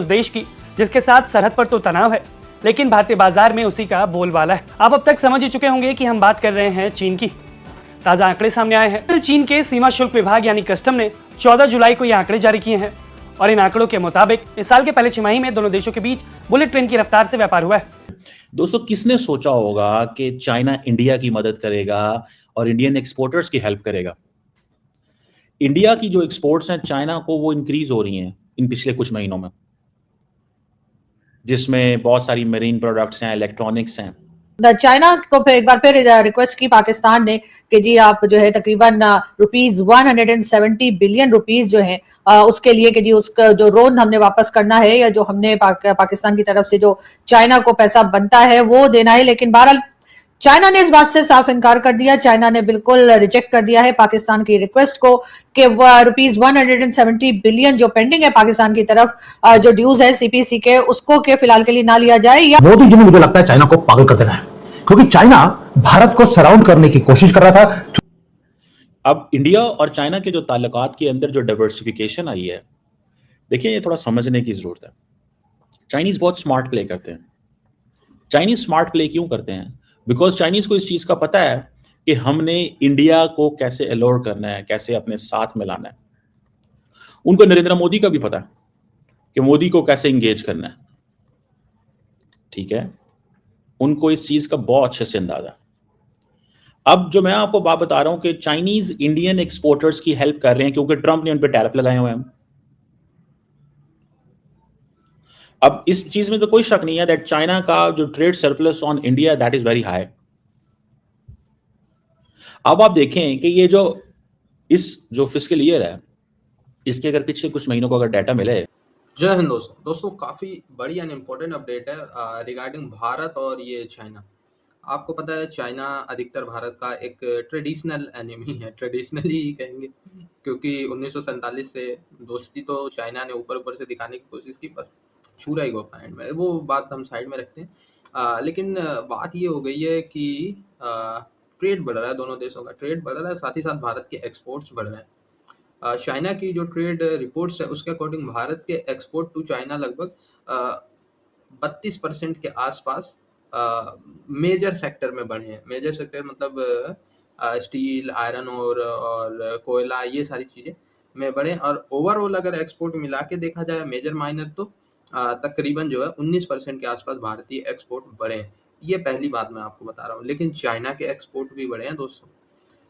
उस देश की जिसके साथ सरहद पर तो तनाव है, लेकिन भारतीय बाजार में उसी का बोलबाला है। आप अब तक समझ ही चुके होंगे कि हम बात कर रहे हैं चीन की। ताजा आंकड़े सामने आए हैं। चीन के सीमा शुल्क विभाग यानी कस्टम ने 14 जुलाई को ये आंकड़े जारी किए हैं और इन आंकड़ों के मुताबिक इस साल के पहले छमाही में दोनों देशों के बीच बुलेट ट्रेन की रफ्तार से व्यापार हुआ है। दोस्तों, किसने सोचा होगा कि चाइना इंडिया की मदद करेगा और इंडियन एक्सपोर्टर्स की हेल्प करेगा। इंडिया की जो एक्सपोर्ट्स हैं चाइना को वो इंक्रीज हो रही हैं इन पिछले कुछ महीनों में, जिसमें बहुत सारी मरीन प्रोडक्ट्स हैं, इलेक्ट्रॉनिक्स हैं। चाइना को फिर एक बार फिर रिक्वेस्ट की पाकिस्तान ने कि जी आप जो है तकरीबन रुपीज 170 बिलियन रुपीज जो है उसके लिए कि जी उसका जो लोन हमने वापस करना है या जो हमने पाकिस्तान की तरफ से जो चाइना को पैसा बनता है वो देना है। लेकिन बहरहाल चाइना ने इस बात से साफ इनकार कर दिया। चाइना ने बिल्कुल रिजेक्ट कर दिया है पाकिस्तान की रिक्वेस्ट को कि रुपीज 170 बिलियन जो पेंडिंग है पाकिस्तान की तरफ जो ड्यूज है सीपीसी के उसको के फिलहाल के लिए ना लिया जाए। या मोदी जी ने मुझे लगता है चाइना को पागल कर देना है, क्योंकि चाइना भारत को सराउंड करने की कोशिश कर रहा था। अब इंडिया और चाइना के जो ताल्लुकात के अंदर जो डाइवर्सिफिकेशन आई है, देखिए ये थोड़ा समझने की जरूरत है। चाइनीज बहुत स्मार्ट प्ले करते हैं। चाइनीज स्मार्ट प्ले क्यों करते हैं? बिकॉज चाइनीज को इस चीज का पता है कि हमने इंडिया को कैसे एलोर करना है, कैसे अपने साथ मिलाना है। उनको नरेंद्र मोदी का भी पता है कि मोदी को कैसे इंगेज करना है। ठीक है, उनको इस चीज का बहुत अच्छे से अंदाजा। अब जो मैं आपको बात बता रहा हूं कि चाइनीज इंडियन एक्सपोर्टर्स की हेल्प कर रहे हैं क्योंकि ट्रंप ने उन पर टैरिफ लगाए हुए हैं। अब इस चीज में तो कोई शक नहीं है दैट चाइना का जो trade surplus on India that is very high. अब आप देखें कि ये जो फिस्कल ईयर है इसके अगर पिछले कुछ महीनों को अगर डाटा मिले। जय हिंद दोस्तों काफ़ी बड़ी एंड इम्पोर्टेंट अपडेट है रिगार्डिंग भारत और ये चाइना। आपको पता है चाइना अधिकतर भारत का एक ट्रेडिशनल एनिमी है, ट्रेडिशनली ही कहेंगे, क्योंकि 1947 से दोस्ती तो चाइना ने ऊपर ऊपर से दिखाने की कोशिश की पर छूरा ही गोफा एंड में। वो बात हम साइड में रखते हैं। लेकिन बात ये हो गई है कि ट्रेड बढ़ रहा है, दोनों देशों का ट्रेड बढ़ रहा है, साथ ही साथ भारत के एक्सपोर्ट्स बढ़ रहे हैं। चाइना की जो ट्रेड रिपोर्ट्स है उसके अकॉर्डिंग भारत के एक्सपोर्ट टू चाइना लगभग 32% के आसपास मेजर सेक्टर में बढ़े हैं। मेजर सेक्टर मतलब स्टील, आयरन और कोयला, ये सारी चीज़ें में बढ़े। और ओवरऑल अगर एक्सपोर्ट मिला के देखा जाए मेजर माइनर तो तकरीबन जो है 19% के आसपास भारतीय एक्सपोर्ट बढ़े हैं। ये पहली बात मैं आपको बता रहा हूँ। लेकिन चाइना के एक्सपोर्ट भी बढ़े हैं दोस्तों।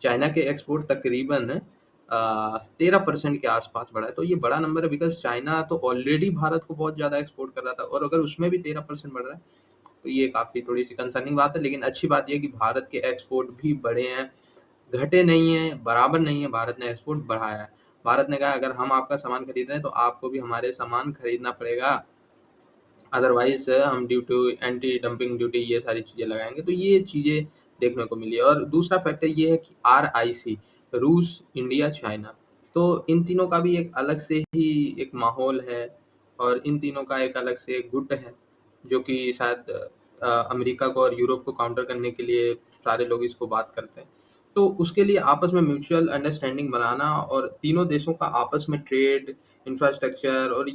चाइना के एक्सपोर्ट तकरीबन 13% के आसपास बढ़ा है। तो ये बड़ा नंबर है बिकॉज चाइना तो ऑलरेडी भारत को बहुत ज़्यादा एक्सपोर्ट कर रहा था और अगर उसमें भी 13% बढ़ रहा है तो ये काफ़ी थोड़ी सी कंसर्निंग बात है। लेकिन अच्छी बात यह कि भारत के एक्सपोर्ट भी बढ़े हैं, घटे नहीं हैं, बराबर नहीं है, भारत ने एक्सपोर्ट बढ़ाया है। भारत ने कहा अगर हम आपका सामान खरीद रहे हैं तो आपको भी हमारे सामान खरीदना पड़ेगा, अदरवाइज हम ड्यूटी, एंटी डंपिंग ड्यूटी, ये सारी चीज़ें लगाएंगे। तो ये चीज़ें देखने को मिली। और दूसरा फैक्टर ये है कि RIC, रूस, इंडिया, चाइना, तो इन तीनों का भी एक अलग से ही एक माहौल है और इन तीनों का एक अलग से गुट है जो कि शायद अमेरिका को और यूरोप को काउंटर करने के लिए सारे लोग इसको बात करते हैं। तो उसके लिए आपस में म्यूचुअल अंडरस्टैंडिंग बनाना और तीनों देशों का आपस में ट्रेड, इंफ्रास्ट्रक्चर और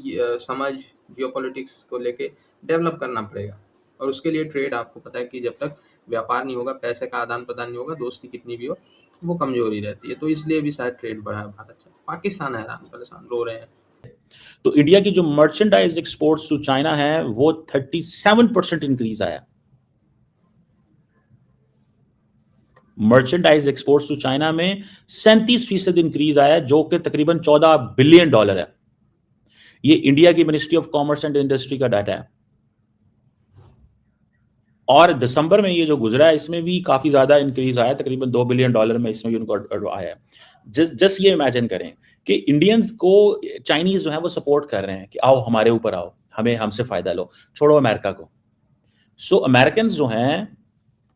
समझ जियोपॉलिटिक्स को लेके डेवलप करना पड़ेगा। और उसके लिए ट्रेड, आपको पता है कि जब तक व्यापार नहीं होगा, पैसे का आदान प्रदान नहीं होगा, दोस्ती कितनी भी हो वो कमजोरी रहती है। तो इसलिए भी शायद ट्रेड बढ़ा है भारत से। पाकिस्तान हैरान परेशान रो रहे हैं। तो इंडिया की जो मर्चेंडाइज एक्सपोर्ट्स टू चाइना है वो 37% इंक्रीज आया। मर्चेंडाइज एक्सपोर्ट्स टू चाइना में 37% इंक्रीज आया, जो कि तकरीबन $14 बिलियन है। ये इंडिया की ministry of commerce and industry का डाटा है। और दिसंबर में ये जो गुजरा है इसमें भी काफी ज्यादा इंक्रीज आया, तकरीबन $2 बिलियन में इसमें भी उनको आया है। जस्ट ये इमेजिन करें कि इंडियंस को चाइनीज जो है वो सपोर्ट कर रहे हैं कि आओ हमारे ऊपर आओ, हमें हमसे फायदा लो, छोड़ो अमेरिका को। सो अमेरिकन जो हैं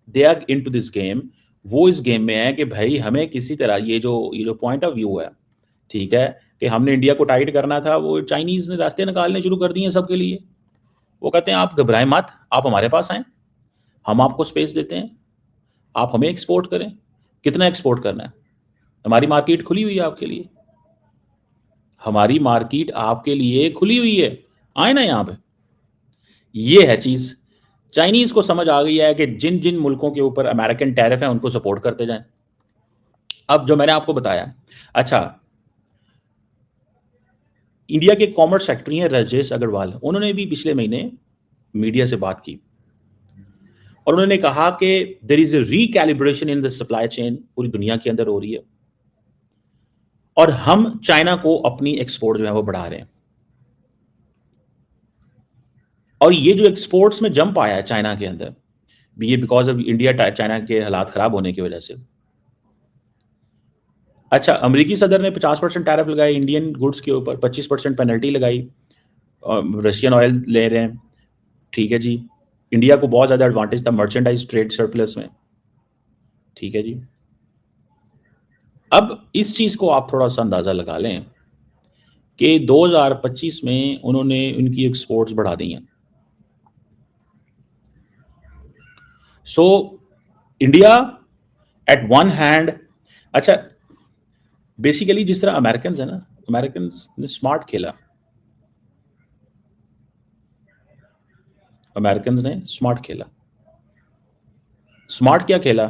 they are into this game. वो इस गेम में है कि भाई हमें किसी तरह ये जो पॉइंट ऑफ व्यू है, ठीक है, कि हमने इंडिया को टाइट करना था, वो चाइनीज ने रास्ते निकालने शुरू कर दिए हैं सबके लिए। वो कहते हैं आप घबराएं मत, आप हमारे पास आएं, हम आपको स्पेस देते हैं, आप हमें एक्सपोर्ट करें। कितना एक्सपोर्ट करना है? हमारी मार्केट खुली हुई है आपके लिए, हमारी मार्केट आपके लिए खुली हुई है, आए ना यहाँ पे। ये है चीज़। चाइनीज़ को समझ आ गई है कि जिन जिन मुल्कों के ऊपर अमेरिकन टैरिफ है उनको सपोर्ट करते जाएं। अब जो मैंने आपको बताया, अच्छा, इंडिया के कॉमर्स सेक्रेटरी हैं राजेश अग्रवाल, उन्होंने भी पिछले महीने मीडिया से बात की और उन्होंने कहा कि there is a recalibration in the supply chain, पूरी दुनिया के अंदर हो रही है और हम चाइना को अपनी एक्सपोर्ट जो है वो बढ़ा रहे हैं। और ये जो एक्सपोर्ट्स में जंप आया है चाइना के अंदर, ये बिकॉज ऑफ इंडिया चाइना के हालात खराब होने की वजह से। अच्छा, अमेरिकी सदर ने 50% टैरिफ लगाए इंडियन गुड्स के ऊपर, 25% पेनल्टी लगाई, रशियन ऑयल ले रहे हैं, ठीक है जी। इंडिया को बहुत ज़्यादा एडवांटेज था मर्चेंडाइज ट्रेड सरप्लस में, ठीक है जी। अब इस चीज़ को आप थोड़ा सा अंदाज़ा लगा लें कि 2025 में उन्होंने उनकी एक्सपोर्ट्स बढ़ा दी हैं। So India at one hand, अच्छा, बेसिकली जिस तरह अमेरिकन है ना, अमेरिकन ने स्मार्ट खेला, अमेरिकन ने स्मार्ट खेला। स्मार्ट क्या खेला?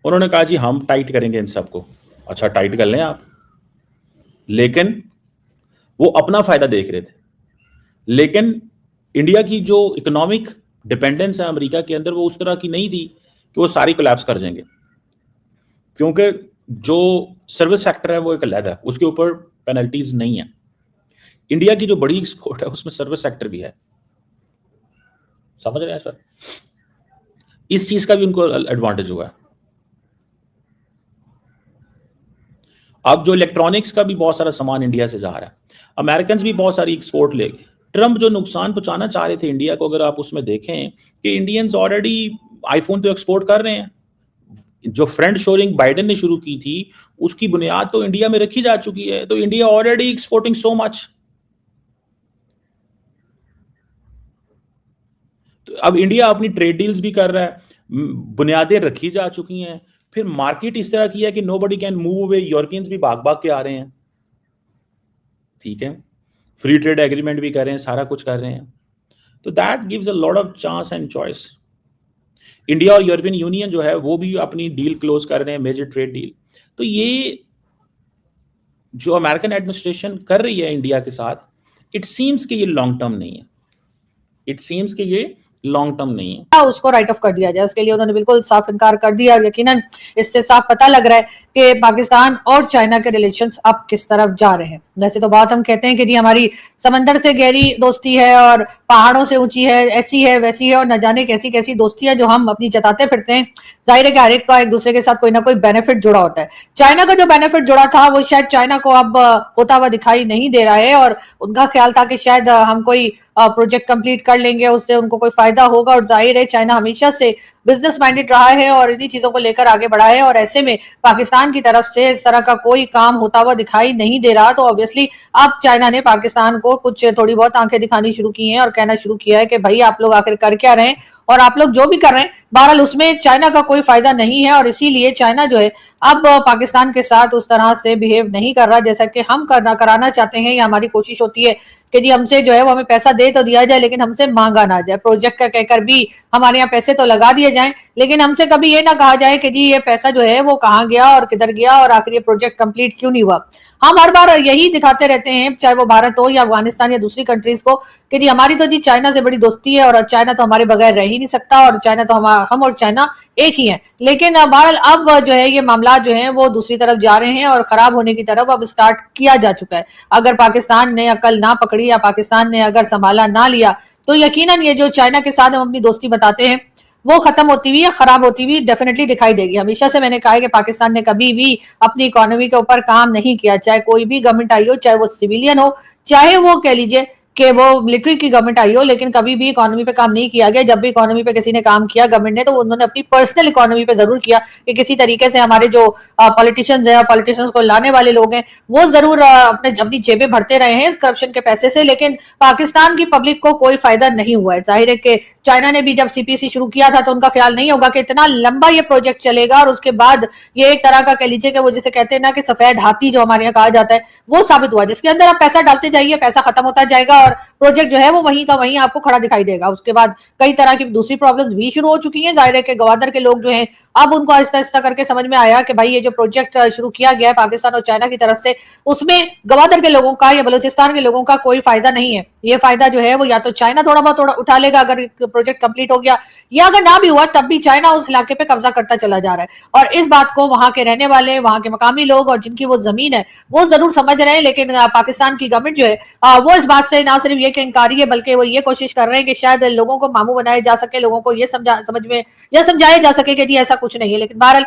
उन्होंने कहा जी हम टाइट करेंगे इन सबको। अच्छा, टाइट कर लें आप, लेकिन वो अपना फायदा देख रहे थे। लेकिन इंडिया की जो इकोनॉमिक डिपेंडेंस है अमेरिका के अंदर, वो उस तरह की नहीं थी कि वो सारी कोलैप्स कर जाएंगे, क्योंकि जो सर्विस सेक्टर है वो एक अलग है, उसके ऊपर पेनल्टीज नहीं है। इंडिया की जो बड़ी एक्सपोर्ट है उसमें सर्विस सेक्टर भी है, समझ रहे हैं सर? इस चीज का भी उनको एडवांटेज हुआ है। अब जो इलेक्ट्रॉनिक्स का भी बहुत सारा सामान इंडिया से जा रहा है, अमेरिकन भी बहुत सारी एक्सपोर्ट ले। ट्रंप जो नुकसान पहुंचाना चाह रहे थे इंडिया को, अगर आप उसमें देखें कि इंडियंस ऑलरेडी आईफोन तो एक्सपोर्ट कर रहे हैं। जो फ्रेंड शोरिंग बाइडेन ने शुरू की थी उसकी बुनियाद तो इंडिया में रखी जा चुकी है, तो India already exporting so much. तो अब इंडिया अपनी ट्रेड डील्स भी कर रहा है, बुनियादें रखी जा चुकी हैं, फिर मार्केट इस तरह की है कि nobody can move away. Europeans भी भाग भाग के आ रहे हैं, ठीक है, फ्री ट्रेड एग्रीमेंट भी कर रहे हैं, सारा कुछ कर रहे हैं। तो that gives a lot of chance and choice. India और यूरोपियन यूनियन जो है वो भी अपनी डील क्लोज कर रहे हैं, मेजर ट्रेड डील। तो ये जो अमेरिकन एडमिनिस्ट्रेशन कर रही है इंडिया के साथ, इट सीम्स कि ये लॉन्ग टर्म नहीं है, इट सीम्स कि ये लॉन्ग टर्म नहीं है। उसको राइट ऑफ कर दिया जाए, उसके लिए उन्होंने बिल्कुल साफ इनकार कर दिया। और यकीनन इससे साफ पता लग रहा है कि पाकिस्तान और चाइना के रिलेशंस अब किस तरफ जा रहे हैं। वैसे तो बात हम कहते हैं कि जी हमारी समंदर से गहरी दोस्ती है और पहाड़ों से ऊंची है, ऐसी है वैसी है, और न जाने कैसी कैसी दोस्तियां जो हम अपनी जताते फिरते हैं। जाहिर है कि हर एक का एक दूसरे के साथ कोई ना कोई बेनिफिट जुड़ा होता है। चाइना का जो बेनिफिट जुड़ा था वो शायद चाइना को अब होता हुआ दिखाई नहीं दे रहा है, और उनका ख्याल था कि शायद हम कोई प्रोजेक्ट कंप्लीट कर लेंगे, उससे उनको कोई फायदा होगा। और जाहिर है चाइना हमेशा से बिजनेस माइंडेड रहा है और इन्हीं चीजों को लेकर आगे बढ़ा है, और ऐसे में पाकिस्तान की तरफ से इस तरह का कोई काम होता हुआ दिखाई नहीं दे रहा। तो ऑब्वियसली अब चाइना ने पाकिस्तान को कुछ थोड़ी बहुत आंखें दिखानी शुरू की हैं और कहना शुरू किया है कि भाई आप लोग आखिर कर क्या रहे हैं, और आप लोग जो भी कर रहे हैं बहरहाल उसमें चाइना का कोई फायदा नहीं है। और इसीलिए चाइना जो है अब पाकिस्तान के साथ उस तरह से बिहेव नहीं कर रहा जैसा कि हम कराना चाहते हैं, या हमारी कोशिश होती है कि जी हमसे जो है वो हमें पैसा दे तो दिया जाए लेकिन हमसे मांगा ना जाए। प्रोजेक्ट का कहकर भी हमारे यहाँ पैसे तो लगा दिए जाएं, लेकिन हमसे कभी ये ना कहा जाए कि जी ये पैसा जो है वो कहाँ गया और किधर गया और आखिर ये प्रोजेक्ट कंप्लीट क्यों नहीं हुआ। हम हर बार यही दिखाते रहते हैं, चाहे वो भारत हो या अफगानिस्तान या दूसरी कंट्रीज को, कि जी हमारी तो जी चाइना से बड़ी दोस्ती है और चाइना तो हमारे बगैर रह ही नहीं सकता, और चाइना तो हम और चाइना एक ही है। लेकिन बहरहाल अब जो है ये मामला जो है वो दूसरी तरफ जा रहे हैं और खराब होने की तरफ अब स्टार्ट किया जा चुका है। अगर पाकिस्तान ने अकल ना पकड़ी या पाकिस्तान ने अगर संभाला ना लिया तो यकीनन ये जो चाइना के साथ हम अपनी दोस्ती बताते हैं वो खत्म होती हुई या खराब होती हुई डेफिनेटली दिखाई देगी। हमेशा से मैंने कहा है कि पाकिस्तान ने कभी भी अपनी इकोनॉमी के ऊपर काम नहीं किया, चाहे कोई भी गवर्नमेंट आई हो, चाहे वो सिविलियन हो, चाहे वो कह लीजिए कि वो मिलिट्री की गवर्नमेंट आई हो, लेकिन कभी भी इकोनॉमी पे काम नहीं किया गया। जब भी इकोनॉमी पे किसी ने काम किया गवर्नमेंट ने, तो उन्होंने अपनी पर्सनल इकोनॉमी पे जरूर किया कि किसी तरीके से हमारे जो पॉलिटिशियंस हैं, पॉलिटिशियंस को लाने वाले लोग हैं, वो जरूर अपनी जेबें भरते रहे हैं इस करप्शन के पैसे से, लेकिन पाकिस्तान की पब्लिक को कोई फायदा नहीं हुआ है। जाहिर है कि चाइना ने भी जब सीपीसी शुरू किया था तो उनका ख्याल नहीं होगा कि इतना लंबा ये प्रोजेक्ट चलेगा और उसके बाद ये एक तरह का कह लीजिए कि वो जिसे कहते हैं ना कि सफेद हाथी जो हमारे यहाँ कहा जाता है वो साबित हुआ, जिसके अंदर आप पैसा डालते जाइए पैसा खत्म होता जाएगा और प्रोजेक्ट जो है वो वहीं का वहीं आपको खड़ा दिखाई देगा। उसके बाद कई तरह की दूसरी प्रॉब्लम्स भी शुरू हो चुकी हैं। जाहिर है कि गवादर के लोग जो हैं अब उनको आहिस्ता आहिस्ता करके समझ में आया कि भाई ये जो प्रोजेक्ट शुरू किया गया है पाकिस्तान और चाइना की तरफ से, उसमें गवादर के लोगों का या बलूचिस्तान के लोगों का कोई फायदा नहीं है। ये फायदा जो है वो या तो चाइना थोड़ा बहुत उठा लेगा अगर प्रोजेक्ट कंप्लीट हो गया, या अगर ना भी हुआ तब भी चाइना उस इलाके पे कब्जा करता चला जा रहा है। और इस बात को वहां के रहने वाले, वहां के मकामी लोग और जिनकी वो जमीन है वो जरूर समझ रहे हैं, लेकिन पाकिस्तान की गवर्नमेंट जो है वो इस बात से ना सिर्फ ये कि इनकारी है, बल्कि वो ये कोशिश कर रहे हैं कि शायद लोगों को मामू बनाया जा सके, लोगों को ये समझाया जा सके कि जी ऐसा कुछ नहीं है। लेकिन बहरहाल